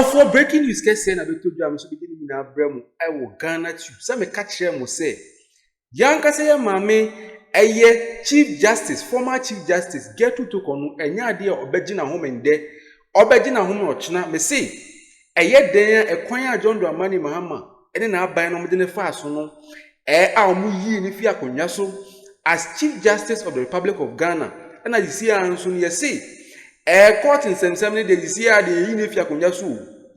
for breaking news, say na beto drum so beginning na bremu I will Ghanatube. Say me catch them say. Yanka say mame eye Chief Justice, former Chief Justice Gertrude Torkornoo enya ade obegina home nde. Obegina home ochina me say eye den ekwan a John Dramani Mahama ene na aban no mde ne fa so no a omu yi ni fi akonwa so as Chief Justice of the Republic of Ghana. And as you see anso ne say court in semsem de you see ade yi ni fi akonwa so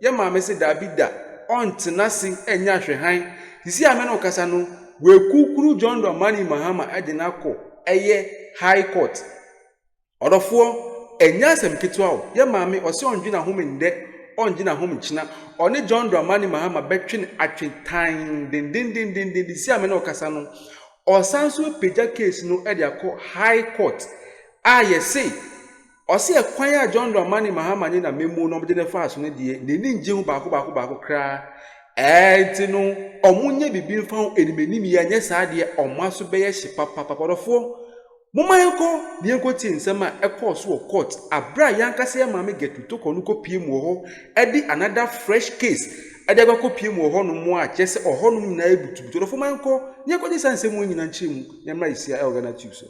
ye mame say da bi da ontena se enya hwehan you see amena okasa no we kukuru John Dramani Mahama adinako eye high court odofo enya sem ketwa o ye mame o se ondwina home nde onjina home china oni John Dramani Mahama betwin atwetan din si amena okasa no osanso peja case no e dia ko high court ye say o se ekwan ya John Dramani Mahama ni na memu no mde ne fa so ne die ne nje hu baako kra no omunye bibi mfa enimeni mi ya nye saade omaso beye hye papapapodofo momayeko ne enko ti nsema ekọ court abra yankase mame Gertrude Torkornoo ko pie mu ho edi another fresh case edi agako pie mu ho no mu a chese oho no na ebutubutodofo manko ne enko di sanse mu nyina nchemu nyamra isia Ghanatube so.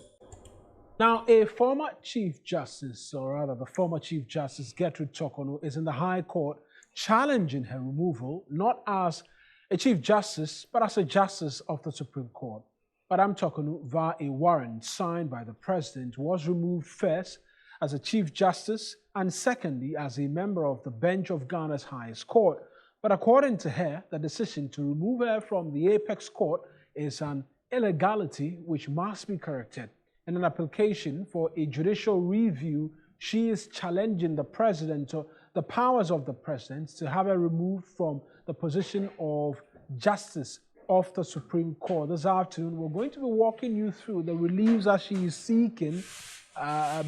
Now, a former Chief Justice, or rather the former Chief Justice Gertrude Torkornoo, is in the High Court challenging her removal, not as a Chief Justice, but as a Justice of the Supreme Court. Madam Torkornoo, via a warrant signed by the President, was removed first as a Chief Justice and secondly as a member of the bench of Ghana's highest court. But according to her, the decision to remove her from the apex court is an illegality which must be corrected. In an application for a judicial review, she is challenging the President or the powers of the President to have her removed from the position of Justice of the Supreme Court. This afternoon, we're going to be walking you through the reliefs that she is seeking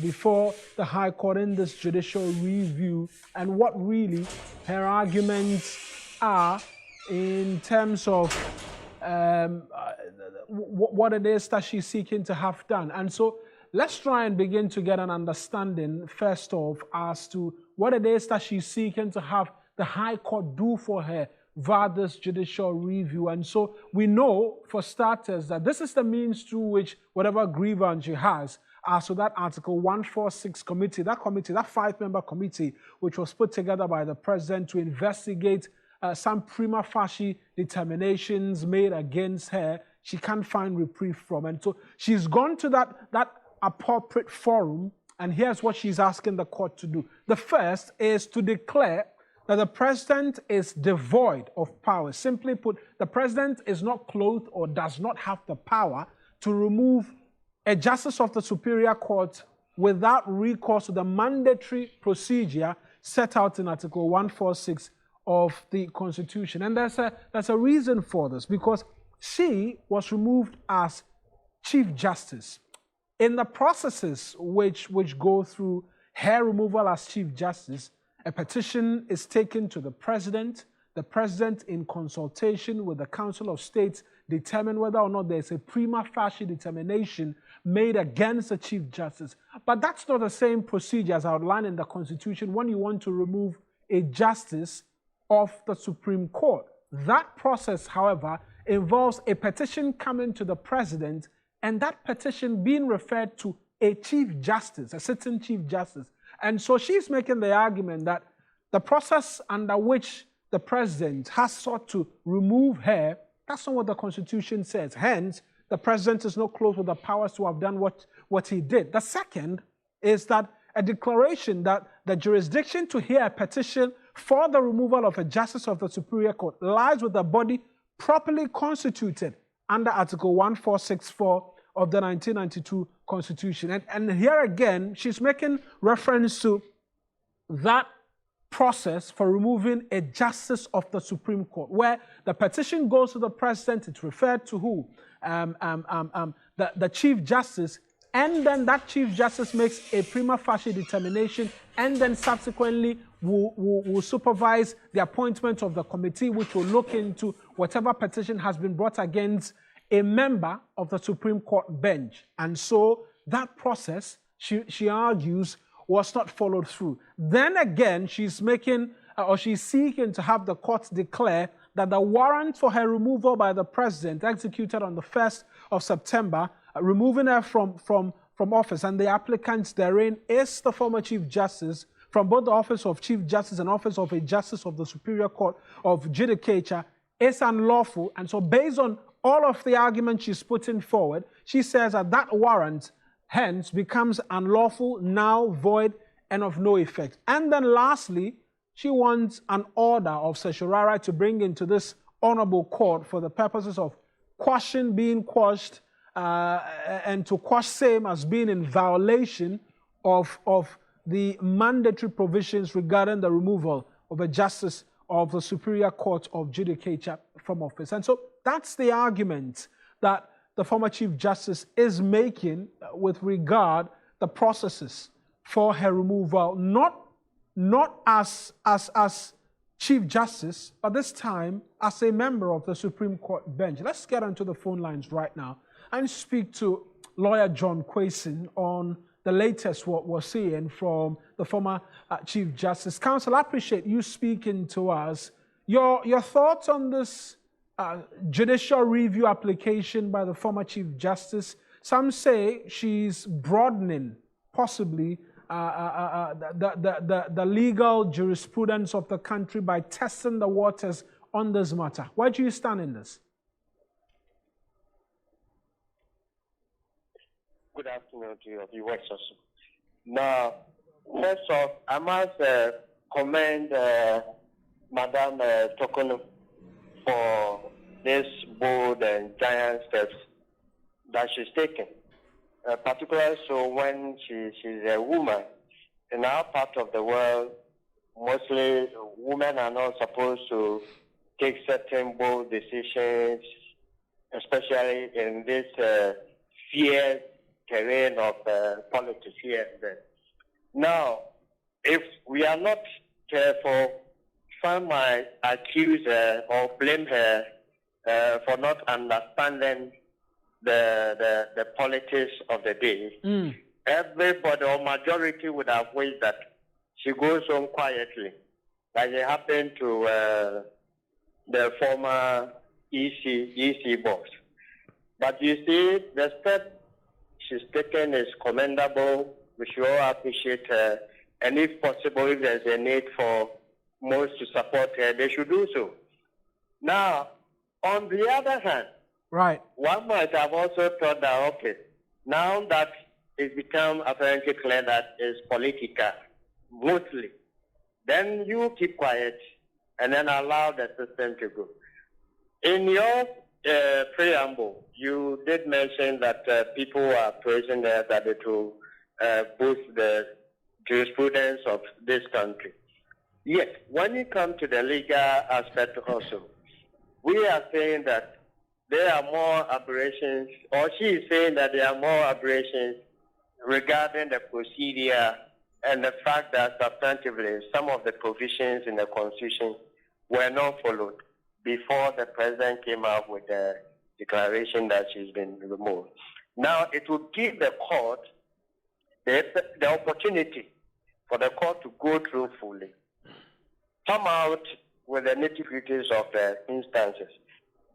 before the High Court in this judicial review and what really her arguments are in terms of what it is that she's seeking to have done. And so let's try and begin to get an understanding first off as to what it is that she's seeking to have the High Court do for her via this judicial review. And so we know, for starters, that this is the means through which whatever grievance she has, so that Article 146 committee, that 5-member committee, which was put together by the President to investigate some prima facie determinations made against her, she can't find reprieve from. And so she's gone to that appropriate forum, and here's what she's asking the court to do. The first is to declare that the President is devoid of power. Simply put, the President is not clothed or does not have the power to remove a Justice of the Superior Court without recourse to the mandatory procedure set out in Article 146 of the Constitution. And there's a reason for this, because she was removed as Chief Justice. In the processes which go through her removal as Chief Justice, a petition is taken to the President. The President, in consultation with the Council of States, determine whether or not there's a prima facie determination made against the Chief Justice. But that's not the same procedure as outlined in the Constitution when you want to remove a Justice of the Supreme Court. That process, however, involves a petition coming to the President and that petition being referred to a Chief Justice, a sitting Chief Justice. And so she's making the argument that the process under which the President has sought to remove her, that's not what the Constitution says. Hence, the President is not clothed with the powers to have done what he did. The second is that a declaration that the jurisdiction to hear a petition for the removal of a Justice of the Superior Court lies with the body properly constituted under Article 1464 of the 1992 Constitution. And here again, she's making reference to that process for removing a Justice of the Supreme Court, where the petition goes to the President, it's referred to who? The Chief Justice, and then that Chief Justice makes a prima facie determination, and then subsequently will supervise the appointment of the committee, which will look into whatever petition has been brought against a member of the Supreme Court bench. And so that process, she argues, was not followed through. Then again, she's making or she's seeking to have the court declare that the warrant for her removal by the president, executed on the 1st of September, removing her from office, and the applicant therein is the former Chief Justice from both the Office of Chief Justice and Office of a Justice of the Superior Court of Judicature, is unlawful. And so based on all of the arguments she's putting forward, she says that that warrant hence becomes unlawful, now void, and of no effect. And then lastly, she wants an order of certiorari to bring into this honorable court for the purposes of quashing being quashed, and to quash same as being in violation of the mandatory provisions regarding the removal of a justice of the Superior Court of Judicature from office. And so that's the argument that the former Chief Justice is making with regard the processes for her removal, not as Chief Justice, but this time as a member of the Supreme Court bench. Let's get onto the phone lines right now and speak to lawyer John Kwesi on the latest what we're seeing from the former Chief Justice. Counsel, I appreciate you speaking to us. Your thoughts on this judicial review application by the former Chief Justice? Some say she's broadening, possibly, the legal jurisprudence of the country by testing the waters on this matter. Where do you stand in this? Good afternoon to your viewers also. Now, first off, I must commend Madame Torkornoo for this bold and giant steps that she's taken, particularly so when she's a woman. In our part of the world, mostly women are not supposed to take certain bold decisions, especially in this fierce terrain of politics here and there. Now, if we are not careful, some might accuse her or blame her for not understanding the politics of the day. Everybody or majority would have wished that she goes on quietly, like it happened to the former EC boss. But you see, the step she's taken is commendable. We should all appreciate her. And if possible, if there's a need for most to support her, they should do so. Now, on the other hand, right, one might have also thought that, okay, now that it's become apparently clear that it's political, mostly, then you keep quiet and then allow the system to go. In your preamble, you did mention that people are praising that it will boost the jurisprudence of this country. Yes, when you come to the legal aspect also, we are saying that there are more aberrations, or she is saying that there are more aberrations regarding the procedure and the fact that substantively some of the provisions in the Constitution were not followed before the president came out with the declaration that she's been removed. Now, it will give the court the opportunity for the court to go through fully, come out with the nitty-gritties of the instances.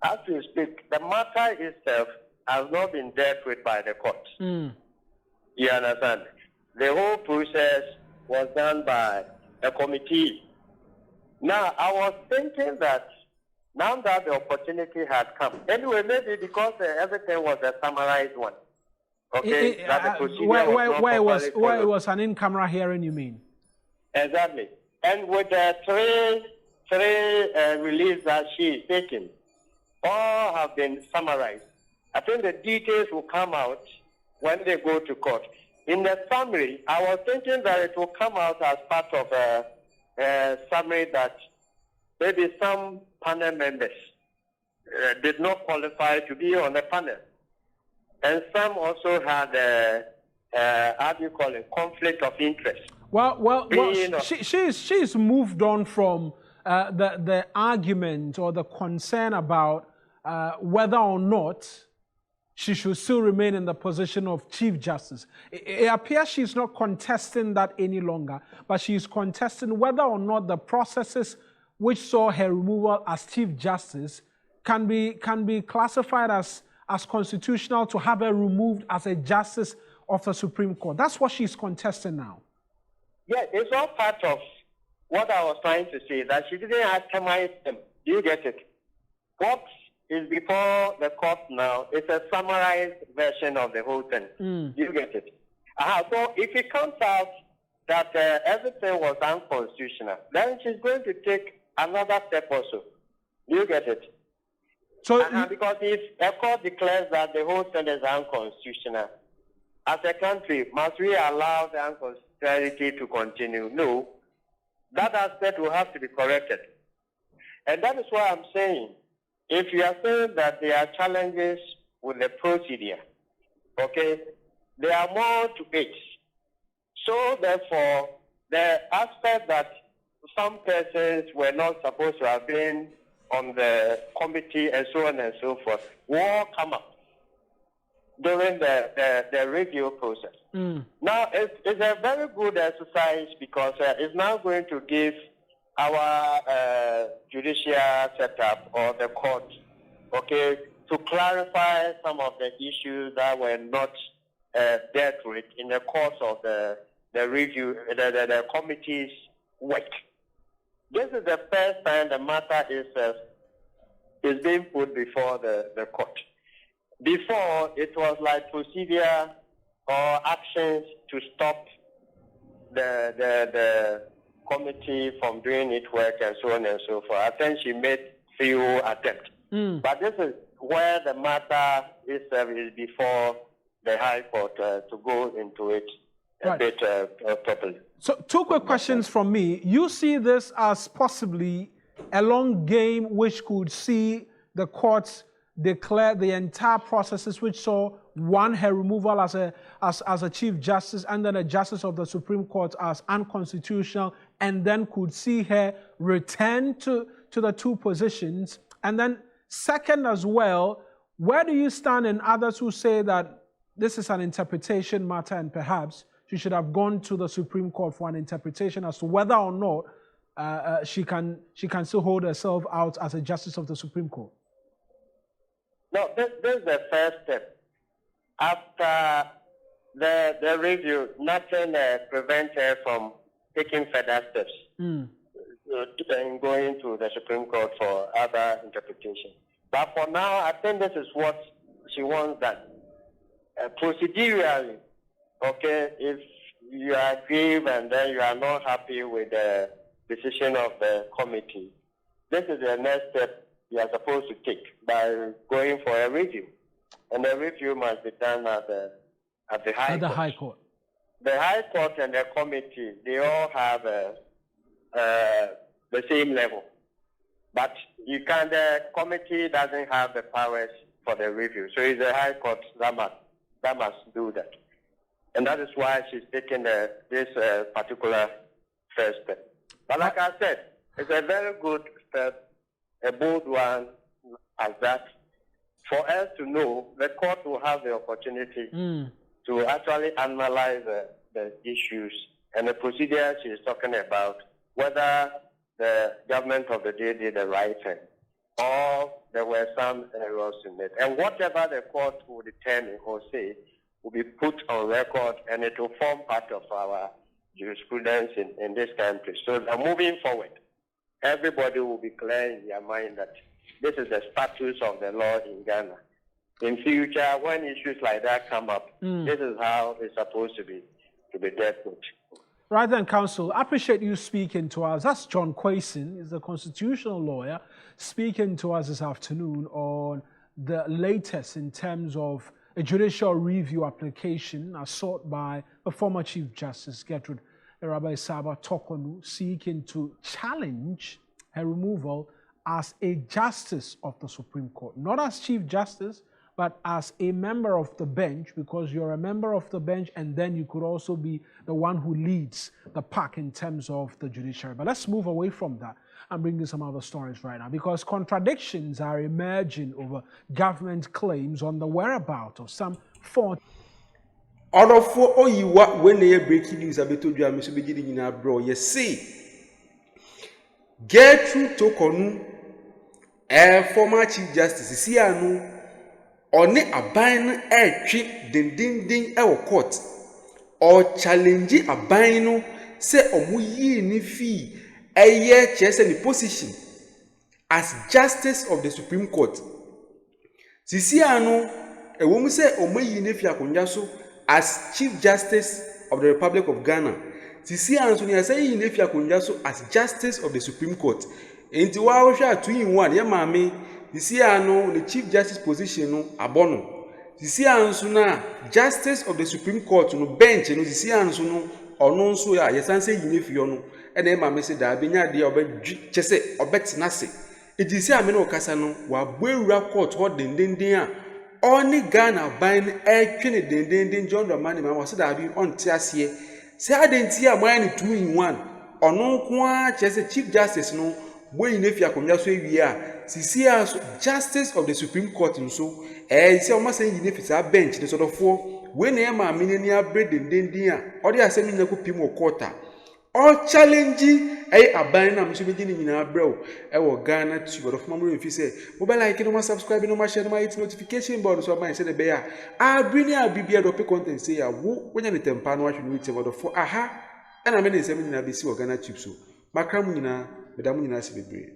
As we speak, the matter itself has not been dealt with by the court. You understand? The whole process was done by a committee. Now, I was thinking that now that the opportunity had come, anyway, maybe because everything was a summarized one. Okay, where it was an in-camera hearing, you mean? Exactly. And with the three release that she is taking, all have been summarized. I think the details will come out when they go to court. In the summary, I was thinking that it will come out as part of a summary that maybe some panel members did not qualify to be on the panel. And some also had, how do you call it, conflict of interest. Well, she's moved on from the argument or the concern about whether or not she should still remain in the position of Chief Justice. It appears she's not contesting that any longer, but she's contesting whether or not the processes which saw her removal as Chief Justice can be classified as constitutional to have her removed as a Justice of the Supreme Court. That's what she's contesting now. Yeah, it's all part of what I was trying to say, that she didn't itemize them. Do you get it? What is before the court now is a summarized version of the whole thing. Do you get it? So if it comes out that everything was unconstitutional, then she's going to take another step also. Do you get it? So because if a court declares that the whole thing is unconstitutional, as a country, must we allow the unconstitutionality to continue? No. That aspect will have to be corrected. And that is why I'm saying, if you are saying that there are challenges with the procedure, okay, there are more to it. So therefore, the aspect that some persons were not supposed to have been on the committee and so on and so forth will all come up during the review process. Now, it's a very good exercise because it's now going to give our judicial setup or the court, okay, to clarify some of the issues that were not dealt with in the course of the review, the committee's work. This is the first time the matter is being put before the court. Before, it was like procedure or actions to stop the committee from doing its work and so on and so forth. I think she made few attempts. But this is where the matter is before the High Court to go into it a bit properly. So 2 quick questions from me. You see this as possibly a long game which could see the courts declare the entire processes which saw her removal as a Chief Justice and then a Justice of the Supreme Court as unconstitutional, and then could see her return to the 2 positions? And then second as well, where do you stand in others who say that this is an interpretation matter and perhaps she should have gone to the Supreme Court for an interpretation as to whether or not she can still hold herself out as a Justice of the Supreme Court? No, this is the first step. After the review, nothing prevents her from taking further steps and going to the Supreme Court for other interpretation. But for now, I think this is what she wants done. Procedurally, okay, if you agree and then you are not happy with the decision of the committee, this is the next step you are supposed to take by going for a review. And the review must be done at the High Court. The High Court and the committee, they all have the same level. But the committee doesn't have the powers for the review. So it's the High Court that must do that. And that is why she's taking this particular first step. But like I said, it's a very good step, a bold one as that. For us to know, the court will have the opportunity to actually analyze the issues and the procedure she is talking about, whether the government of the day did the right thing or there were some errors in it. And whatever the court will determine or say will be put on record, and it will form part of our jurisprudence in this country. So moving forward, everybody will be clear in their mind that this is the status of the law in Ghana. In future, when issues like that come up, this is how it's supposed to be dealt with. Right then, Counsel, I appreciate you speaking to us. That's John Quayson, he's a constitutional lawyer, speaking to us this afternoon on the latest in terms of a judicial review application sought by the former Chief Justice, Gertrude Torkornoo, seeking to challenge her removal as a Justice of the Supreme Court. Not as Chief Justice, but as a member of the bench, because you're a member of the bench and then you could also be the one who leads the pack in terms of the judiciary. But let's move away from that and bring in some other stories right now, because contradictions are emerging over government claims on the whereabouts of some 40. Order for Oyiwa when they breaking news about to do so beginning in our bro. You see, Gertrude Torkornoo, former Chief Justice, see anu, on a ban trip ding court, or challenge a bino, say omuyi ni fee, a year chess any position as Justice of the Supreme Court. See anu, a woman say omuyi ni fee akunjaso as Chief Justice of the Republic of Ghana. Sisi Anthony say in Efia Kunjaso as Justice of the Supreme Court. Enti wa wo hwa 2-in-1 ye maame sisi ano the Chief Justice position no abono. Sisi anso na Justice of the Supreme Court no bench no sisi anso no ono nso ya yesan say in Efia no e na maame say da benya de obedwi chese obetenase. Eti sisi ame no kasa no wa boewura court ho dendenden a oni Ghana ban twene dendenden John Dramani ma wase da bi on tiasie. Say identity a man 2-in-1 ono kwa chese Chief Justice no boy in Efia Kunjaso ewie a sisi as Justice of the Supreme Court nso say o ma say in Efia bench the sort of for we na ma amini abre dendenden a odi asemi nyako pim o court a all challenge aban na mso begini nyina abrɛw wo Ghanatube of memory fi say mobile like no subscribe no share no hit notification bell so man say the bear bring ya bibia do content say ya wo wonya ne tempa no ahwe no wit about for aha na me ne nsɛm nyina besi wo Ghanatube so makram nyina medam nyina se bebre.